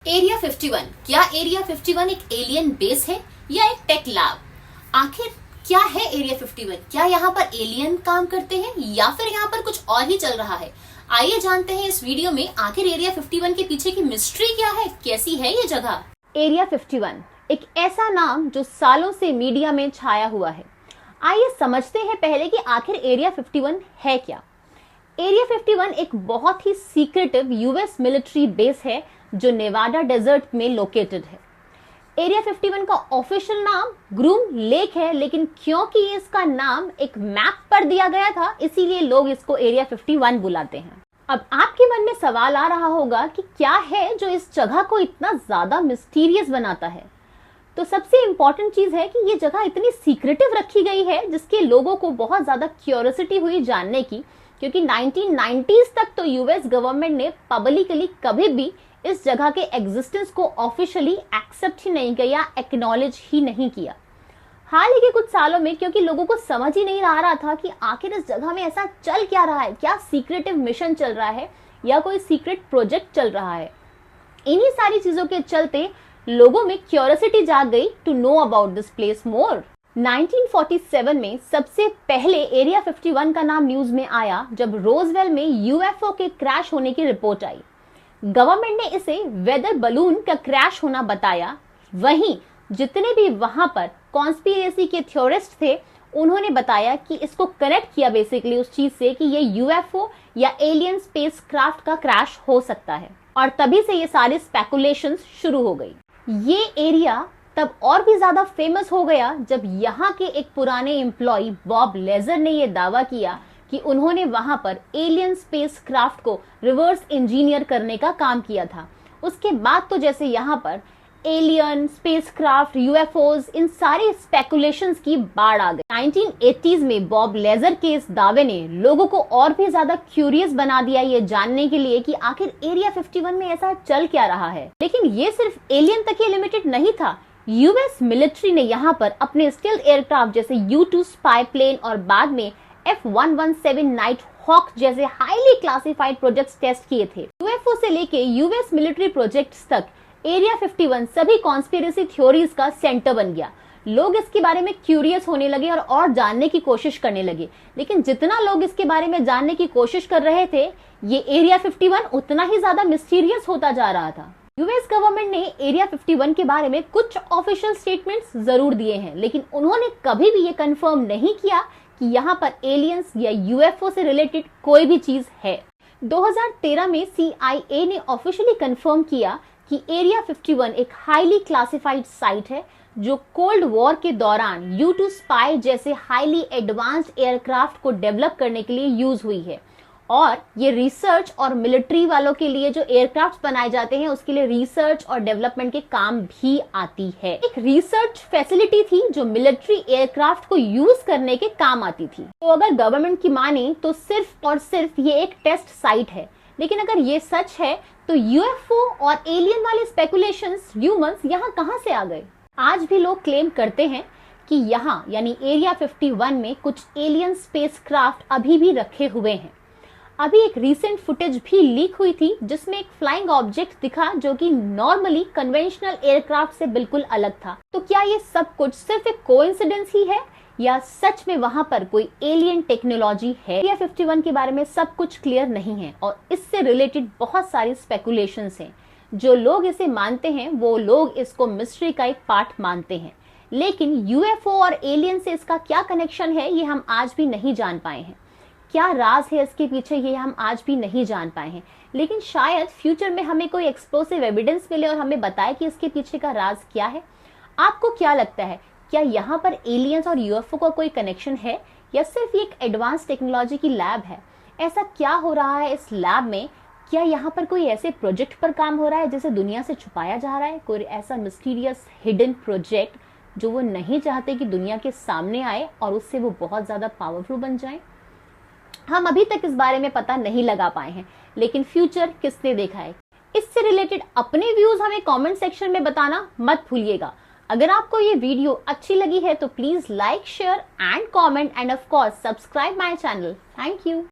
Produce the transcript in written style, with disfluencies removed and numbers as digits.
Area 51, क्या area 51 एक alien base है या एक टेक लैब? आखिर क्या है एरिया 51? क्या यहाँ पर एलियन काम करते हैं या फिर यहाँ पर कुछ और ही चल रहा है? आइए जानते हैं इस वीडियो में आखिर एरिया 51 के पीछे की मिस्ट्री क्या है, कैसी है ये जगह। एरिया 51 एक ऐसा नाम जो सालों से मीडिया में छाया हुआ है। आइए समझते हैं पहले कि आखिर एरिया 51 है क्या। एरिया 51 एक बहुत ही सीक्रेटिव यूएस मिलिट्री बेस है जो नेवाडा डेजर्ट में लोकेटेड है। एरिया 51 का ऑफिशियल नाम ग्रूम लेक है, लेकिन क्योंकि इसका नाम एक मैप पर दिया गया था इसीलिए लोग इसको एरिया 51 बुलाते हैं। अब आपके मन में सवाल आ रहा होगा कि क्या है जो इस जगह को इतना ज्यादा मिस्टीरियस बनाता है। तो सबसे इंपॉर्टेंट चीज है कि ये जगह इतनी सीक्रेटिव रखी गई है जिसके लोगों को बहुत ज्यादा क्यूरियोसिटी हुई जानने की, क्योंकि 1990s तक तो यूएस गवर्नमेंट ने पब्लिकली कभी भी इस जगह के एग्जिस्टेंस को ऑफिशियली एक्सेप्ट ही नहीं किया, एक्नॉलेज ही नहीं किया। हाल ही के कुछ सालों में क्योंकि लोगों को समझ ही नहीं आ रहा था कि आखिर इस जगह में ऐसा चल क्या रहा है, क्या सीक्रेटिव मिशन चल रहा है या कोई सीक्रेट प्रोजेक्ट चल रहा है, इन्हीं सारी चीजों के चलते लोगों में क्यूरियोसिटी जाग गई to know about this place more. 1947 में सबसे पहले एरिया 51 का नाम न्यूज में आया जब रोजवेल में यूएफओ के क्रैश होने की रिपोर्ट आई। गवर्नमेंट ने इसे वेदर बलून का क्रैश होना बताया। वहीं जितने भी वहां पर कॉन्स्पिरेसी के थ्योरिस्ट थे उन्होंने बताया कि इसको कनेक्ट किया बेसिकली उस चीज से कि ये यूएफओ या एलियन स्पेस क्राफ्ट का क्रैश हो सकता है, और तभी से ये सारी स्पेकुलेशंस शुरू हो गई। ये एरिया तब और भी ज्यादा फेमस हो गया जब यहाँ के एक पुराने एम्प्लॉय बॉब लेजर ने यह दावा किया कि उन्होंने वहां पर एलियन स्पेस क्राफ्ट को रिवर्स इंजीनियर करने का काम किया था। उसके बाद तो जैसे यहाँ पर एलियन स्पेस क्राफ्ट, यूएफओज, इन सारी स्पेकुलेशंस की बाढ़ आ गई। 1980s में बॉब लेजर के इस दावे ने लोगों को और भी ज्यादा क्यूरियस बना दिया ये जानने के लिए कि आखिर एरिया 51 में ऐसा चल क्या रहा है। लेकिन ये सिर्फ एलियन तक ही लिमिटेड नहीं था। यूएस मिलिट्री ने यहाँ पर अपने स्टील्थ एयरक्राफ्ट जैसे U-2 स्पाई प्लेन और बाद में F-117 नाइट हॉक जैसे हाईली क्लासिफाइड प्रोजेक्ट्स टेस्ट किए थे। यूएफओ से लेके यूएस मिलिट्री प्रोजेक्ट्स तक एरिया 51 सभी कॉन्स्पिरेसी थ्योरीज का सेंटर बन गया। लोग इसके बारे में क्यूरियस होने लगे और जानने की कोशिश करने लगे। लेकिन जितना लोग इसके बारे में जानने की कोशिश कर रहे थे, ये एरिया 51 उतना ही ज्यादा मिस्टीरियस होता जा रहा था। यूएस गवर्नमेंट ने एरिया 51 के बारे में कुछ ऑफिशियल स्टेटमेंट्स जरूर दिए हैं, लेकिन उन्होंने कभी भी ये कंफर्म नहीं किया कि यहाँ पर एलियंस या यूएफओ से रिलेटेड कोई भी चीज है। 2013 में CIA ने ऑफिशियली कंफर्म किया कि एरिया 51 एक हाईली क्लासिफाइड साइट है जो कोल्ड वॉर के दौरान U-2 स्पाई जैसे हाईली एडवांस्ड एयरक्राफ्ट को डेवलप करने के लिए यूज हुई है, और ये रिसर्च और मिलिट्री वालों के लिए जो एयरक्राफ्ट बनाए जाते हैं उसके लिए रिसर्च और डेवलपमेंट के काम भी आती है। एक रिसर्च फैसिलिटी थी जो मिलिट्री एयरक्राफ्ट को यूज करने के काम आती थी। तो अगर गवर्नमेंट की माने तो सिर्फ और सिर्फ ये एक टेस्ट साइट है, लेकिन अगर ये सच है तो यूएफओ और एलियन वाले स्पेकुलेशंस, र्यूमर्स यहाँ कहाँ से आ गए? आज भी लोग क्लेम करते हैं कि यहाँ यानी एरिया 51 में कुछ एलियन स्पेस क्राफ्ट अभी भी रखे हुए हैं। अभी एक रीसेंट फुटेज भी लीक हुई थी जिसमें एक फ्लाइंग ऑब्जेक्ट दिखा जो कि नॉर्मली कन्वेंशनल एयरक्राफ्ट से बिल्कुल अलग था। तो क्या ये सब कुछ सिर्फ एक कोइंसिडेंस ही है या सच में वहां पर कोई एलियन टेक्नोलॉजी है? एरिया 51 के बारे में सब कुछ क्लियर नहीं है और इससे रिलेटेड बहुत सारी स्पेकुलेशंस हैं। जो लोग इसे मानते हैं वो लोग इसको मिस्ट्री का एक पार्ट मानते हैं, लेकिन यूएफओ और एलियन से इसका क्या कनेक्शन है ये हम आज भी नहीं जान पाए हैं। क्या राज है इसके पीछे ये हम आज भी नहीं जान पाए हैं, लेकिन शायद फ्यूचर में हमें कोई एक्सप्लोसिव एविडेंस मिले और हमें बताए कि इसके पीछे का राज क्या है। आपको क्या लगता है, क्या यहाँ पर एलियंस और यूएफओ का कोई कनेक्शन है या सिर्फ एक एडवांस टेक्नोलॉजी की लैब है? ऐसा क्या हो रहा है इस लैब में? क्या यहाँ पर कोई ऐसे प्रोजेक्ट पर काम हो रहा है जिसे दुनिया से छुपाया जा रहा है? कोई ऐसा मिस्टीरियस हिडन प्रोजेक्ट जो वो नहीं चाहते कि दुनिया के सामने आए और उससे वो बहुत ज्यादा पावरफुल बन जाए? हम अभी तक इस बारे में पता नहीं लगा पाए हैं, लेकिन फ्यूचर किसने देखा है? इससे रिलेटेड अपने व्यूज हमें कमेंट सेक्शन में बताना मत भूलिएगा। अगर आपको ये वीडियो अच्छी लगी है तो please like, share and comment end of course subscribe my channel. Thank you.